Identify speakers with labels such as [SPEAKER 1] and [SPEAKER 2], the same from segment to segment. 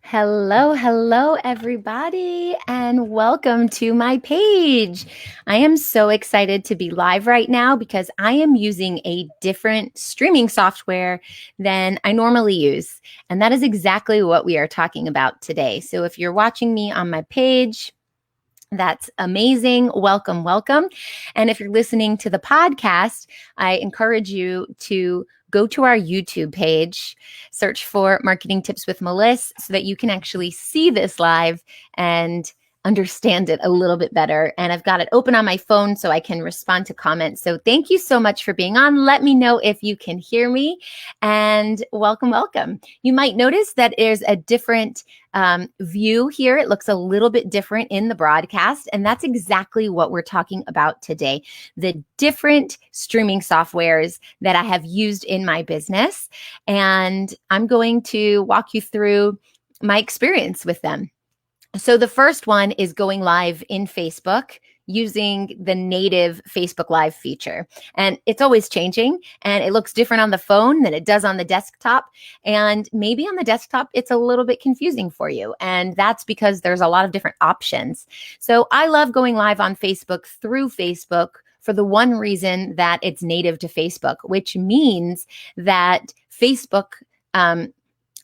[SPEAKER 1] Hello, everybody, and welcome to my page. I am so excited to be live right now because I am using a different streaming software than I normally use. And that is exactly what we are talking about today. So if you're watching me on my page, that's amazing. Welcome. And if you're listening to the podcast, I encourage you to go to our YouTube page, search for Marketing Tips with Meliss so that you can actually see this live and understand it a little bit better. And I've got it open on my phone so I can respond to comments. So thank you so much for being on. Let me know if you can hear me, and welcome. You might notice that there's a different view here. It looks a little bit different in the broadcast, and that's exactly what we're talking about today. The different streaming softwares that I have used in my business, and I'm going to walk you through my experience with them. So the first one is going live in Facebook using the native Facebook Live feature. And it's always changing, and it looks different on the phone than it does on the desktop. And maybe on the desktop, it's a little bit confusing for you. And that's because there's a lot of different options. So I love going live on Facebook through Facebook for the one reason that it's native to Facebook, which means that Facebook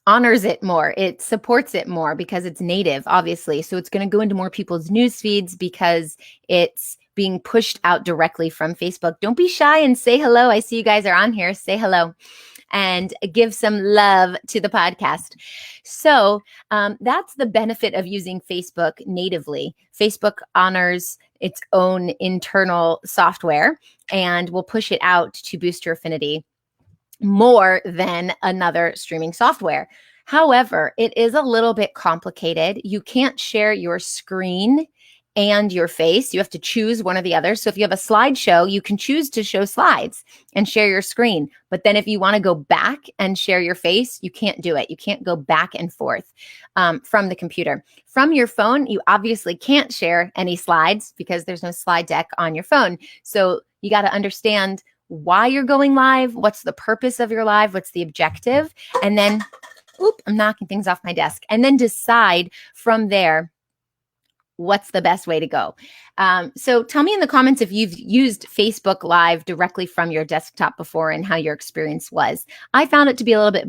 [SPEAKER 1] honors it more. It supports it more because it's native, obviously. So it's going to go into more people's news feeds because it's being pushed out directly from Facebook. Don't be shy and say hello. I see you guys are on here. Say hello and give some love to the podcast. So that's the benefit of using Facebook natively. Facebook honors its own internal software and will push it out to boost your affinity more than another streaming software. However, it is a little bit complicated. You can't share your screen and your face. You have to choose one or the other. So if you have a slideshow, you can choose to show slides and share your screen. But then if you want to go back and share your face, you can't do it. You can't go back and forth from the computer. From your phone, you obviously can't share any slides because there's no slide deck on your phone. So you got to understand why you're going live, what's the purpose of your live, what's the objective, and then, I'm knocking things off my desk, and then decide from there what's the best way to go. So tell me in the comments if you've used Facebook Live directly from your desktop before and how your experience was. I found it to be a little bit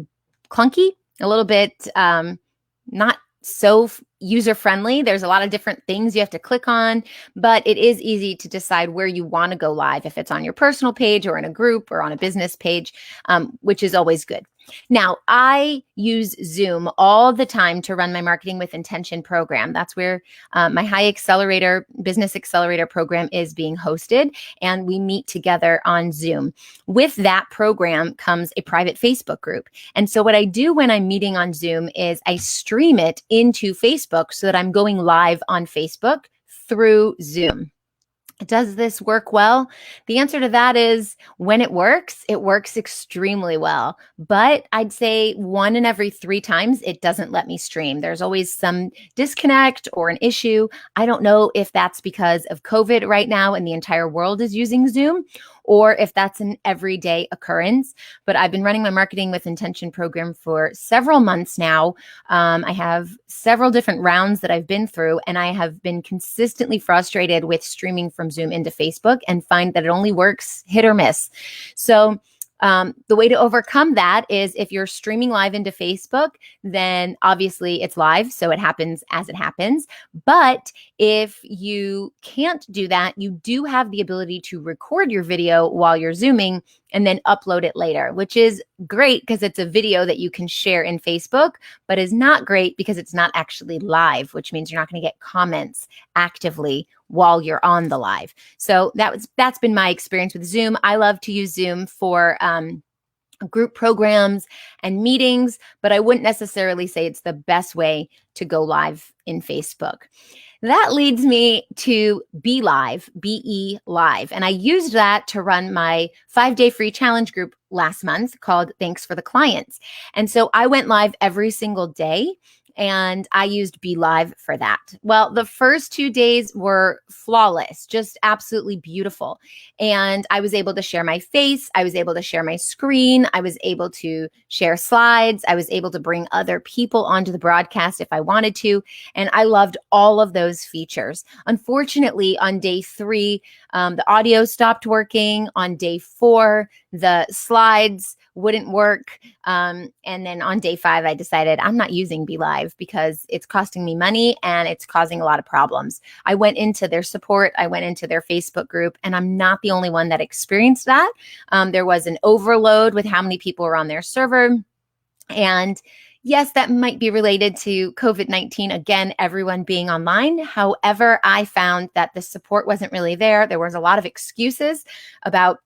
[SPEAKER 1] clunky, a little bit not so user-friendly. There's a lot of different things you have to click on, but it is easy to decide where you want to go live, if it's on your personal page or in a group or on a business page, which is always good. Now, I use Zoom all the time to run my Marketing with Intention program. That's where my High Accelerator, Business Accelerator program is being hosted, and we meet together on Zoom. With that program comes a private Facebook group. And so what I do when I'm meeting on Zoom is I stream it into Facebook so that I'm going live on Facebook through Zoom. Does this work well? The answer to that is when it works extremely well. But I'd say 1 in every 3 times, it doesn't let me stream. There's always some disconnect or an issue. I don't know if that's because of COVID right now and the entire world is using Zoom, or if that's an everyday occurrence. But I've been running my Marketing with Intention program for several months now. I have several different rounds that I've been through, and I have been consistently frustrated with streaming from Zoom into Facebook and find that it only works hit or miss. So the way to overcome that is if you're streaming live into Facebook, then obviously it's live, so it happens as it happens. But if you can't do that, you do have the ability to record your video while you're Zooming and then upload it later, which is great because it's a video that you can share in Facebook, but is not great because it's not actually live, which means you're not going to get comments actively while you're on the live. So that's been my experience with Zoom. I love to use Zoom for group programs and meetings, but I wouldn't necessarily say it's the best way to go live in Facebook. That leads me to Be Live, BE Live. And I used that to run my 5-day free challenge group last month called Thanks for the Clients. And so I went live every single day and I used Be Live for that. Well, the first 2 days were flawless, just absolutely beautiful. And I was able to share my face. I was able to share my screen. I was able to share slides. I was able to bring other people onto the broadcast if I wanted to. And I loved all of those features. Unfortunately, on day 3, the audio stopped working. On day 4, the slides wouldn't work. And then on day 5, I decided I'm not using Be Live because it's costing me money and it's causing a lot of problems. I went into their support. I went into their Facebook group, and I'm not the only one that experienced that. There was an overload with how many people were on their server. And yes, that might be related to COVID-19, again, everyone being online. However, I found that the support wasn't really there. There was a lot of excuses about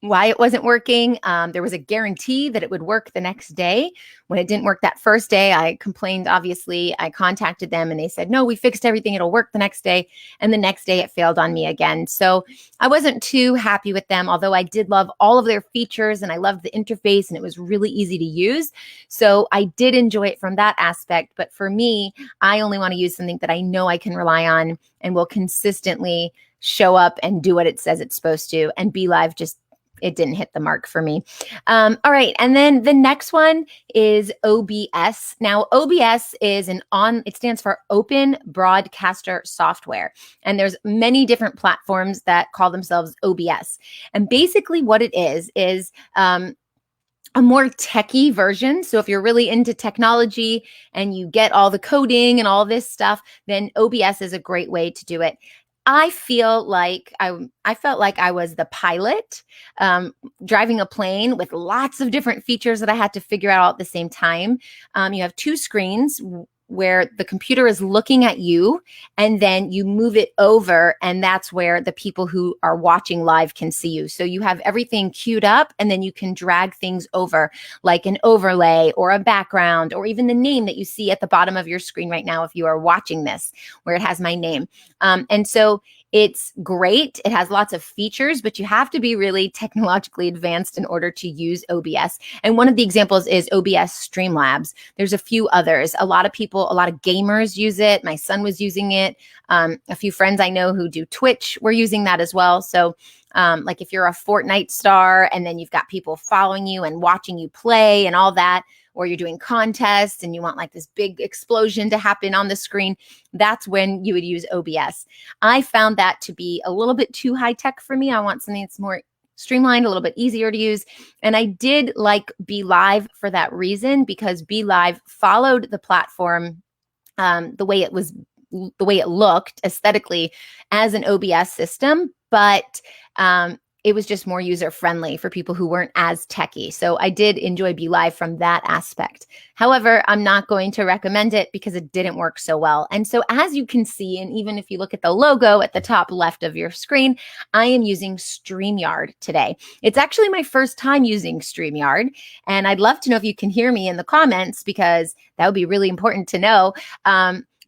[SPEAKER 1] why it wasn't working. There was a guarantee that it would work the next day. When it didn't work that first day, I complained, obviously. I contacted them and they said, no, we fixed everything. It'll work the next day. And the next day it failed on me again. So I wasn't too happy with them, although I did love all of their features and I loved the interface and it was really easy to use. So I did enjoy it from that aspect. But for me, I only want to use something that I know I can rely on and will consistently show up and do what it says it's supposed to. And Be Live just it didn't hit the mark for me. All right. And then the next one is OBS. Now, OBS is it stands for Open Broadcaster Software. And there's many different platforms that call themselves OBS. And basically what it is a more techie version. So if you're really into technology and you get all the coding and all this stuff, then OBS is a great way to do it. I feel like I felt like I was the pilot driving a plane with lots of different features that I had to figure out all at the same time. You have 2 screens where the computer is looking at you and then you move it over and that's where the people who are watching live can see you. So you have everything queued up and then you can drag things over like an overlay or a background or even the name that you see at the bottom of your screen right now if you are watching this where it has my name. And so it's great. It has lots of features, but you have to be really technologically advanced in order to use OBS. And one of the examples is OBS Streamlabs. There's a few others. A lot of gamers use it. My son was using it. A few friends I know who do Twitch were using that as well. So like if you're a Fortnite star and then you've got people following you and watching you play and all that, or you're doing contests and you want like this big explosion to happen on the screen, that's when you would use OBS. I found that to be a little bit too high tech for me. I want something that's more streamlined, a little bit easier to use. And I did like Be Live for that reason, because Be Live followed the platform the way it looked aesthetically as an OBS system, but it was just more user-friendly for people who weren't as techie. So I did enjoy Be Live from that aspect. However, I'm not going to recommend it because it didn't work so well. And so as you can see, and even if you look at the logo at the top left of your screen, I am using StreamYard today. It's actually my first time using StreamYard. And I'd love to know if you can hear me in the comments, because that would be really important to know.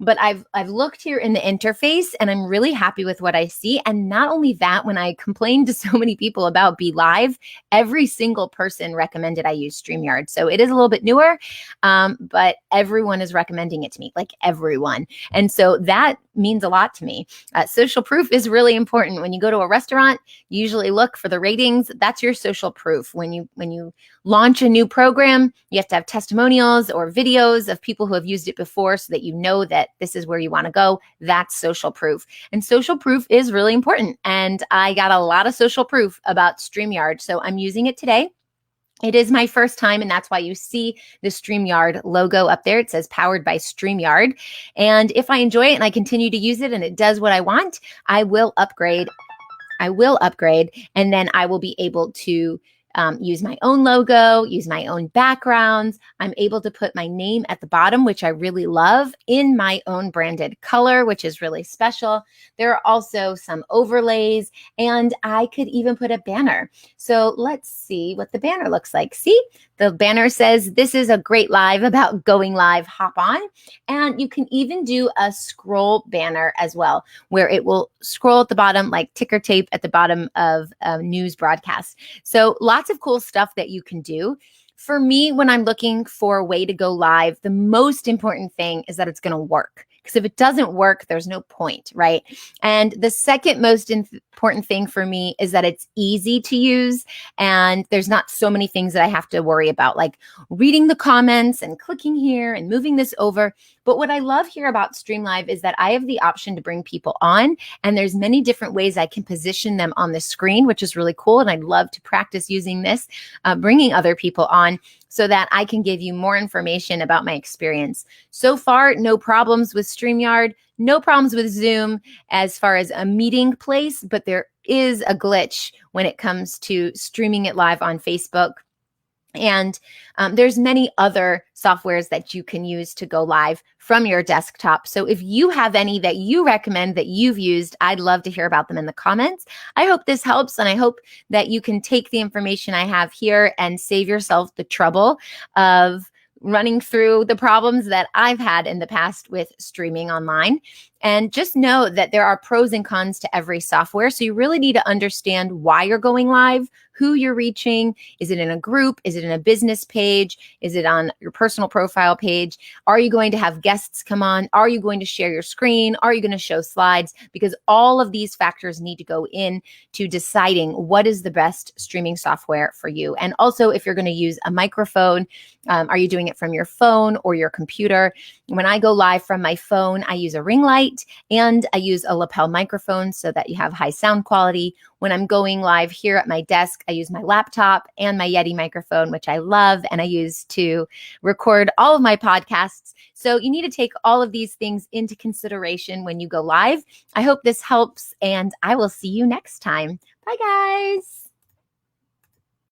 [SPEAKER 1] But I've looked here in the interface and I'm really happy with what I see. And not only that, when I complained to so many people about Be Live, every single person recommended I use StreamYard. So it is a little bit newer, but everyone is recommending it to me, like everyone. And so that means a lot to me. Social proof is really important. When you go to a restaurant, you usually look for the ratings. That's your social proof. When you launch a new program, you have to have testimonials or videos of people who have used it before so that you know that this is where you want to go. That's social proof. And social proof is really important. And I got a lot of social proof about StreamYard. So I'm using it today. It is my first time, and that's why you see the StreamYard logo up there. It says powered by StreamYard. And if I enjoy it and I continue to use it and it does what I want, I will upgrade. And then I will be able to use my own logo, use my own backgrounds. I'm able to put my name at the bottom, which I really love, in my own branded color, which is really special. There are also some overlays, and I could even put a banner. So let's see what the banner looks like. See, the banner says, "This is a great live about going live, hop on." And you can even do a scroll banner as well, where it will scroll at the bottom like ticker tape at the bottom of a news broadcast. So lots of cool stuff that you can do. For me, when I'm looking for a way to go live, the most important thing is that it's going to work. Because if it doesn't work, there's no point, right? And the second most important thing for me is that it's easy to use and there's not so many things that I have to worry about, like reading the comments and clicking here and moving this over. But what I love here about Stream Live is that I have the option to bring people on, and there's many different ways I can position them on the screen, which is really cool. And I'd love to practice using this, bringing other people on so that I can give you more information about my experience. So far, no problems with StreamYard, no problems with Zoom as far as a meeting place, but there is a glitch when it comes to streaming it live on Facebook. And there's many other softwares that you can use to go live from your desktop. So if you have any that you recommend that you've used, I'd love to hear about them in the comments. I hope this helps, and I hope that you can take the information I have here and save yourself the trouble of running through the problems that I've had in the past with streaming online. And just know that there are pros and cons to every software. So you really need to understand why you're going live, who you're reaching. Is it in a group? Is it in a business page? Is it on your personal profile page? Are you going to have guests come on? Are you going to share your screen? Are you going to show slides? Because all of these factors need to go in to deciding what is the best streaming software for you. And also, if you're going to use a microphone, are you doing it from your phone or your computer? When I go live from my phone, I use a ring light and I use a lapel microphone so that you have high sound quality. When I'm going live here at my desk, I use my laptop and my Yeti microphone, which I love, and I use to record all of my podcasts. So you need to take all of these things into consideration when you go live. I hope this helps, and I will see you next time. Bye, guys.